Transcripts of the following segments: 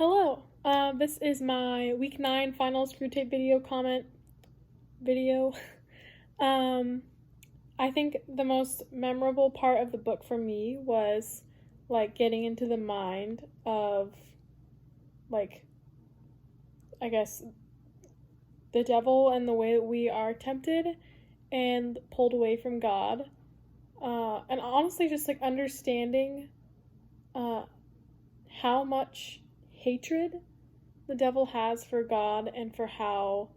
Hello, this is my week 9 final Screwtape video comment video. I think the most memorable part of the book for me was, like, getting into the mind of, like, I guess, the devil and the way that we are tempted and pulled away from God. And honestly, just, like, understanding how much hatred the devil has for God and for how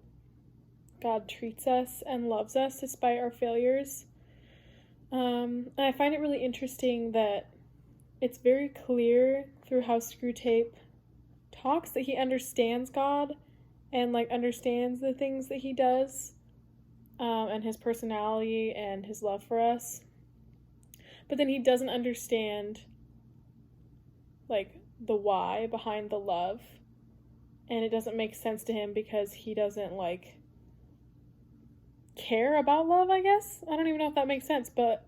God treats us and loves us despite our failures. And I find it really interesting that it's very clear through how Screwtape talks that he understands God and, like, understands the things that he does, and his personality and his love for us. But then he doesn't understand, like, the why behind the love, and it doesn't make sense to him because he doesn't, like, care about love, I guess. I don't even know if that makes sense, but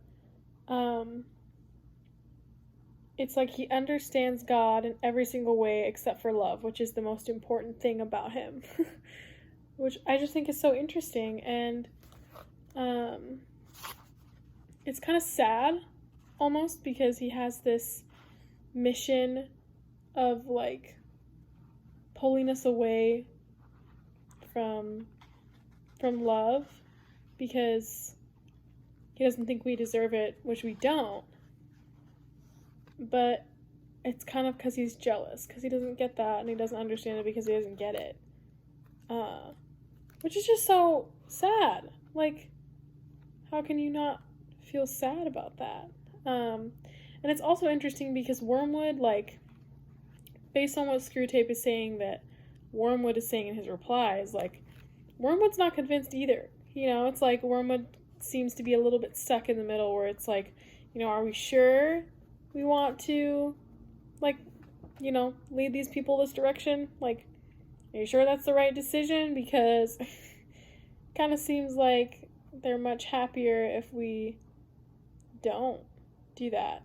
it's like he understands God in every single way except for love, which is the most important thing about him. Which I just think is so interesting, and it's kind of sad almost because he has this mission of, like, pulling us away from love because he doesn't think we deserve it, which we don't. But it's kind of because he's jealous, because he doesn't get that, and he doesn't understand it because he doesn't get it. Which is just so sad. Like, how can you not feel sad about that? And it's also interesting because Wormwood, like, based on what Screwtape is saying that Wormwood is saying in his replies, like, Wormwood's not convinced either. You know, it's like Wormwood seems to be a little bit stuck in the middle where it's like, you know, are we sure we want to, like, you know, lead these people this direction? Like, are you sure that's the right decision? Because it kind of seems like they're much happier if we don't do that.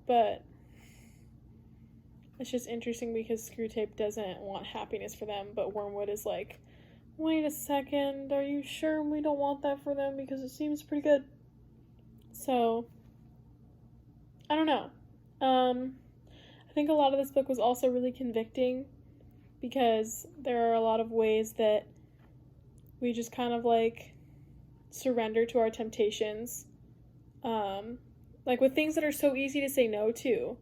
But it's just interesting because Screwtape doesn't want happiness for them, but Wormwood is like, wait a second, are you sure we don't want that for them? Because it seems pretty good. So, I don't know. I think a lot of this book was also really convicting because there are a lot of ways that we just kind of, like, surrender to our temptations. Like, with things that are so easy to say no to,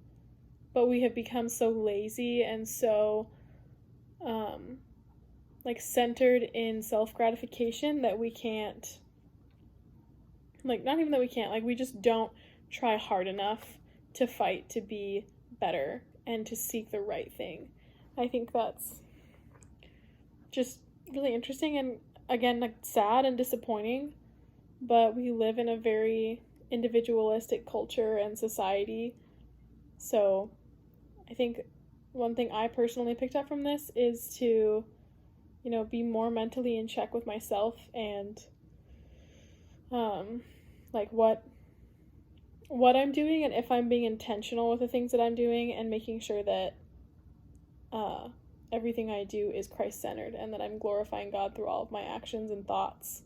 but we have become so lazy and so, like, centered in self-gratification that we can't, like, not even that we can't, like, we just don't try hard enough to fight to be better and to seek the right thing. I think that's just really interesting and, again, like, sad and disappointing, but we live in a very individualistic culture and society. So I think one thing I personally picked up from this is to, you know, be more mentally in check with myself and like what I'm doing and if I'm being intentional with the things that I'm doing, and making sure that everything I do is Christ-centered and that I'm glorifying God through all of my actions and thoughts.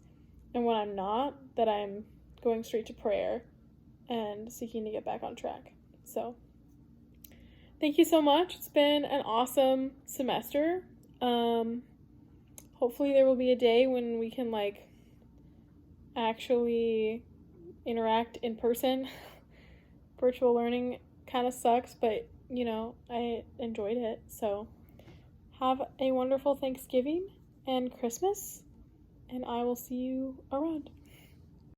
And when I'm not, that I'm going straight to prayer and seeking to get back on track. So, thank you so much. It's been an awesome semester. Hopefully there will be a day when we can, like, actually interact in person. Virtual learning kind of sucks, but, you know, I enjoyed it. So, have a wonderful Thanksgiving and Christmas, and I will see you around.